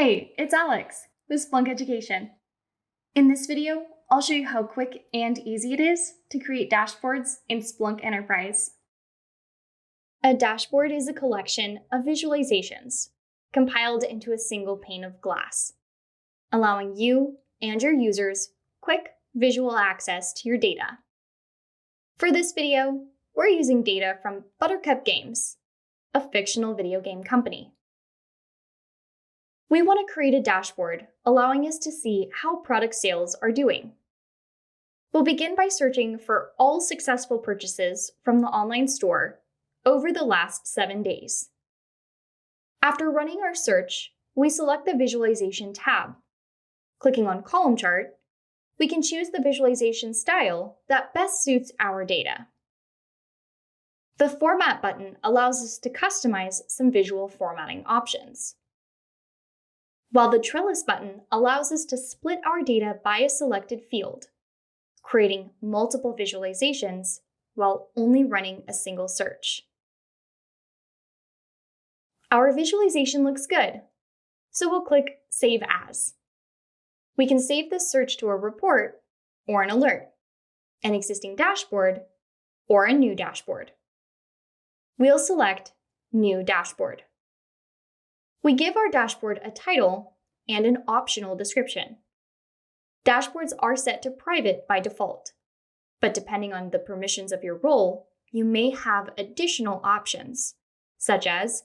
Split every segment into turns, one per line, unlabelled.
Hey, it's Alex with Splunk Education. In this video, I'll show you how quick and easy it is to create dashboards in Splunk Enterprise. A dashboard is a collection of visualizations compiled into a single pane of glass, allowing you and your users quick visual access to your data. For this video, we're using data from Buttercup Games, a fictional video game company. We want to create a dashboard allowing us to see how product sales are doing. We'll begin by searching for all successful purchases from the online store over the last 7 days. After running our search, we select the Visualization tab. Clicking on Column Chart, we can choose the visualization style that best suits our data. The Format button allows us to customize some visual formatting options, while the Trellis button allows us to split our data by a selected field, creating multiple visualizations while only running a single search. Our visualization looks good, so we'll click Save As. We can save this search to a report or an alert, an existing dashboard, or a new dashboard. We'll select New Dashboard. We give our dashboard a title and an optional description. Dashboards are set to private by default, but depending on the permissions of your role, you may have additional options, such as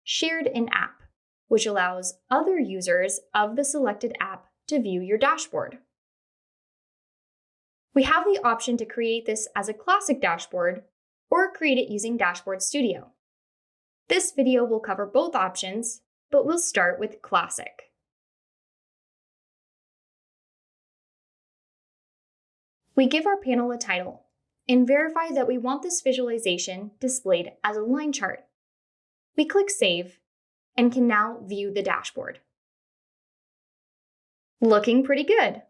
Shared in App, which allows other users of the selected app to view your dashboard. We have the option to create this as a classic dashboard or create it using Dashboard Studio. This video will cover both options, but we'll start with Classic. We give our panel a title and verify that we want this visualization displayed as a line chart. We click Save and can now view the dashboard. Looking pretty good.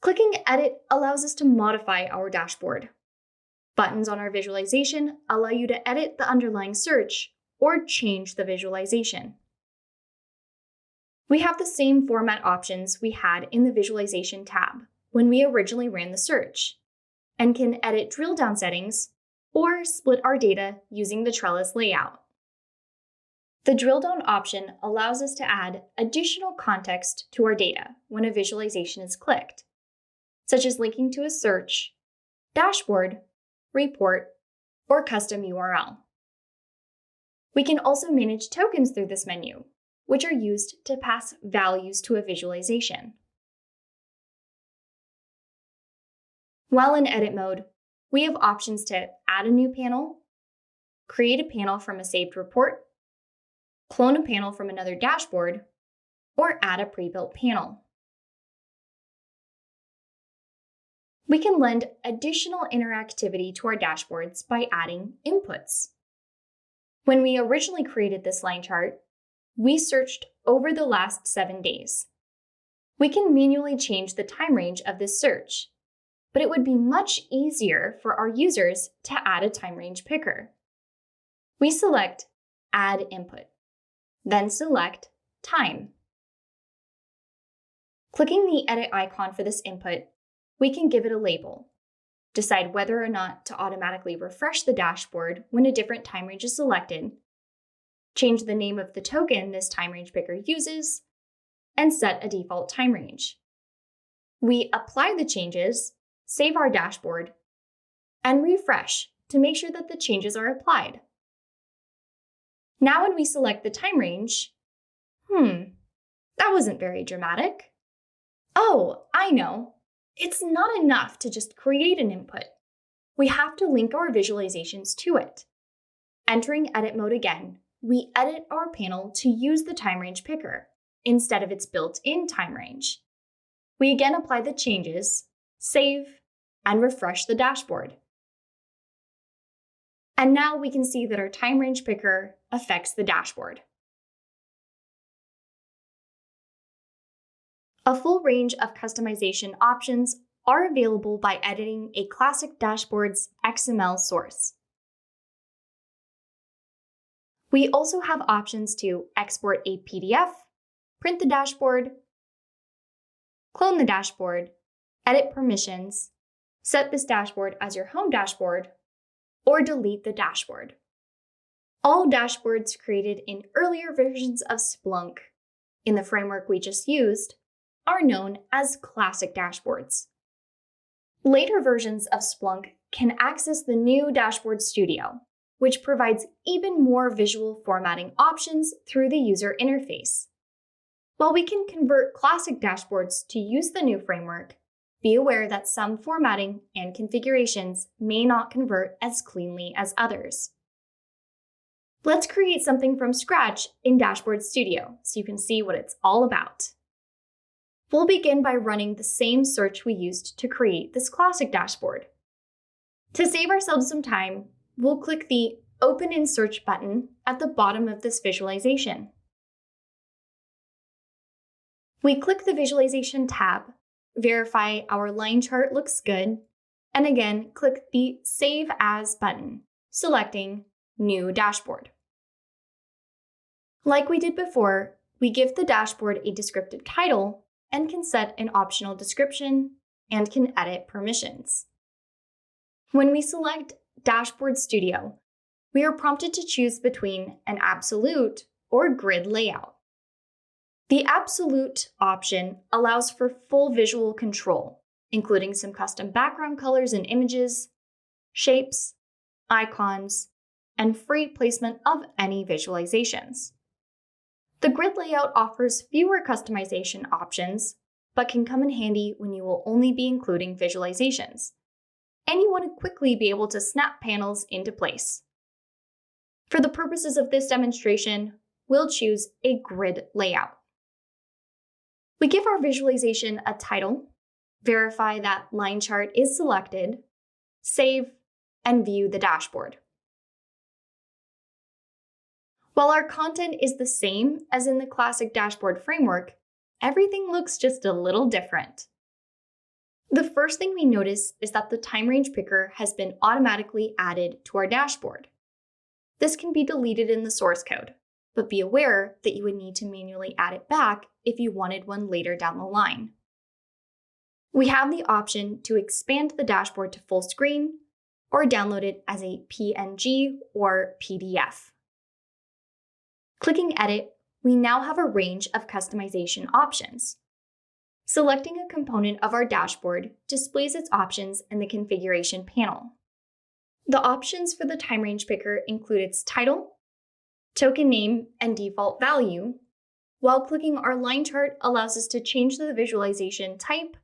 Clicking Edit allows us to modify our dashboard. Buttons on our visualization allow you to edit the underlying search or change the visualization. We have the same format options we had in the Visualization tab when we originally ran the search, and can edit drill down settings or split our data using the Trellis layout. The drill down option allows us to add additional context to our data when a visualization is clicked, such as linking to a search, dashboard, report, or custom URL. We can also manage tokens through this menu, which are used to pass values to a visualization. While in edit mode, we have options to add a new panel, create a panel from a saved report, clone a panel from another dashboard, or add a pre-built panel. We can lend additional interactivity to our dashboards by adding inputs. When we originally created this line chart, we searched over the last 7 days. We can manually change the time range of this search, but it would be much easier for our users to add a time range picker. We select Add Input, then select Time. Clicking the edit icon for this input, we can give it a label, decide whether or not to automatically refresh the dashboard when a different time range is selected, change the name of the token this time range picker uses, and set a default time range. We apply the changes, save our dashboard, and refresh to make sure that the changes are applied. Now when we select the time range, that wasn't very dramatic. Oh, I know. It's not enough to just create an input. We have to link our visualizations to it. Entering edit mode again, we edit our panel to use the time range picker instead of its built-in time range. We again apply the changes, save, and refresh the dashboard. And now we can see that our time range picker affects the dashboard. A full range of customization options are available by editing a classic dashboard's XML source. We also have options to export a PDF, print the dashboard, clone the dashboard, edit permissions, set this dashboard as your home dashboard, or delete the dashboard. All dashboards created in earlier versions of Splunk, in the framework we just used, are known as classic dashboards. Later versions of Splunk can access the new Dashboard Studio, which provides even more visual formatting options through the user interface. While we can convert classic dashboards to use the new framework, be aware that some formatting and configurations may not convert as cleanly as others. Let's create something from scratch in Dashboard Studio so you can see what it's all about. We'll begin by running the same search we used to create this classic dashboard. To save ourselves some time, we'll click the Open in Search button at the bottom of this visualization. We click the Visualization tab, verify our line chart looks good, and again click the Save As button, selecting New Dashboard. Like we did before, we give the dashboard a descriptive title and can set an optional description and can edit permissions. When we select Dashboard Studio, we are prompted to choose between an absolute or grid layout. The absolute option allows for full visual control, including some custom background colors and images, shapes, icons, and free placement of any visualizations. The grid layout offers fewer customization options, but can come in handy when you will only be including visualizations, and you want to quickly be able to snap panels into place. For the purposes of this demonstration, we'll choose a grid layout. We give our visualization a title, verify that line chart is selected, save, and view the dashboard. While our content is the same as in the classic dashboard framework, everything looks just a little different. The first thing we notice is that the time range picker has been automatically added to our dashboard. This can be deleted in the source code, but be aware that you would need to manually add it back if you wanted one later down the line. We have the option to expand the dashboard to full screen or download it as a PNG or PDF. Clicking Edit, we now have a range of customization options. Selecting a component of our dashboard displays its options in the configuration panel. The options for the time range picker include its title, token name, and default value, while clicking our line chart allows us to change the visualization type,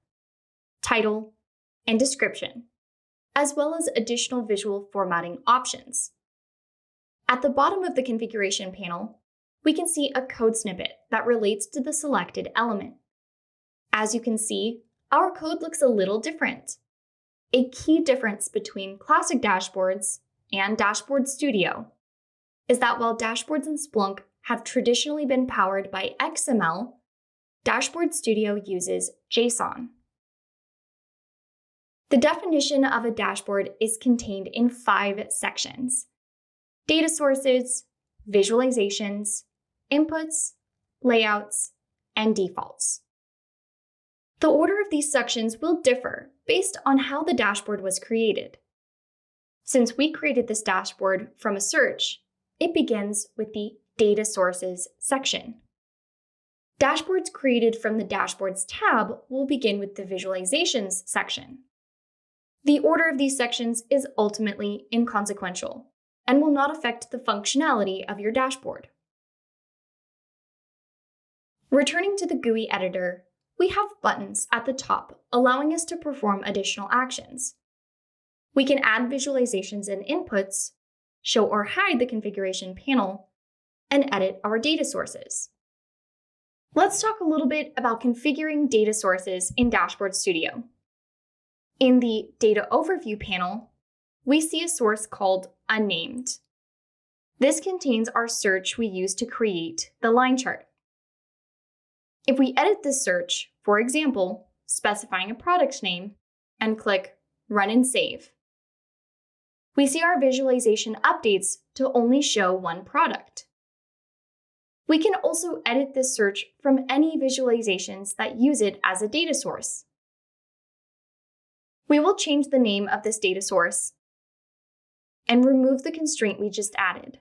title, and description, as well as additional visual formatting options. At the bottom of the configuration panel, we can see a code snippet that relates to the selected element. As you can see, our code looks a little different. A key difference between classic dashboards and Dashboard Studio is that while dashboards in Splunk have traditionally been powered by XML, Dashboard Studio uses JSON. The definition of a dashboard is contained in 5 sections: data sources, visualizations, inputs, layouts, and defaults. The order of these sections will differ based on how the dashboard was created. Since we created this dashboard from a search, it begins with the Data Sources section. Dashboards created from the Dashboards tab will begin with the Visualizations section. The order of these sections is ultimately inconsequential and will not affect the functionality of your dashboard. Returning to the GUI editor, we have buttons at the top allowing us to perform additional actions. We can add visualizations and inputs, show or hide the configuration panel, and edit our data sources. Let's talk a little bit about configuring data sources in Dashboard Studio. In the Data Overview panel, we see a source called Unnamed. This contains our search we used to create the line chart. If we edit this search, for example, specifying a product name, and click Run and Save, we see our visualization updates to only show one product. We can also edit this search from any visualizations that use it as a data source. We will change the name of this data source and remove the constraint we just added.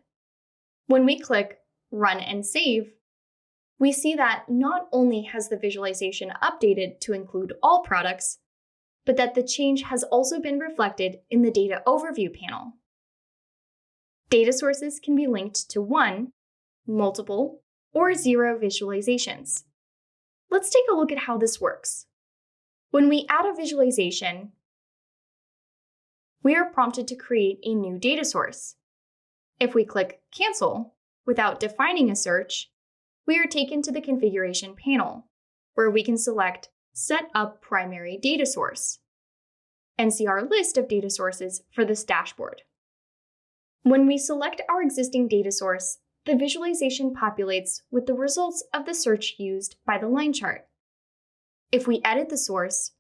When we click Run and Save, we see that not only has the visualization updated to include all products, but that the change has also been reflected in the Data Overview panel. Data sources can be linked to 1, multiple, or 0 visualizations. Let's take a look at how this works. When we add a visualization, we are prompted to create a new data source. If we click Cancel without defining a search, we are taken to the configuration panel, where we can select Set Up Primary Data Source and see our list of data sources for this dashboard. When we select our existing data source, the visualization populates with the results of the search used by the line chart. If we edit the source,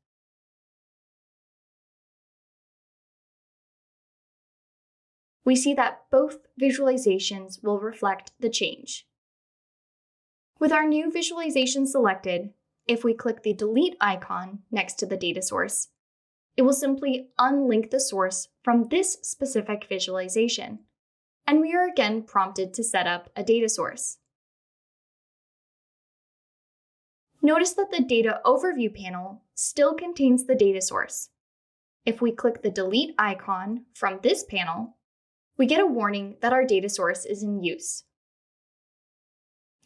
we see that both visualizations will reflect the change. With our new visualization selected, if we click the delete icon next to the data source, it will simply unlink the source from this specific visualization, and we are again prompted to set up a data source. Notice that the Data Overview panel still contains the data source. If we click the delete icon from this panel, we get a warning that our data source is in use.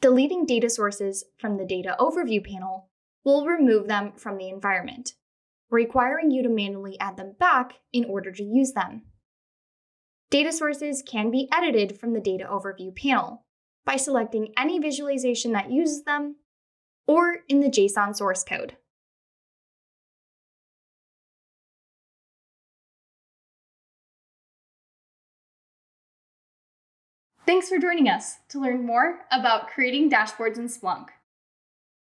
Deleting data sources from the Data Overview panel will remove them from the environment, requiring you to manually add them back in order to use them. Data sources can be edited from the Data Overview panel by selecting any visualization that uses them or in the JSON source code. Thanks for joining us to learn more about creating dashboards in Splunk.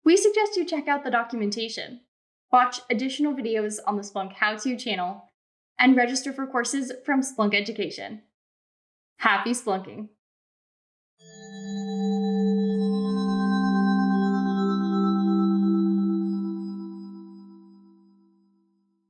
We suggest you check out the documentation, watch additional videos on the Splunk How-To channel, and register for courses from Splunk Education. Happy Splunking!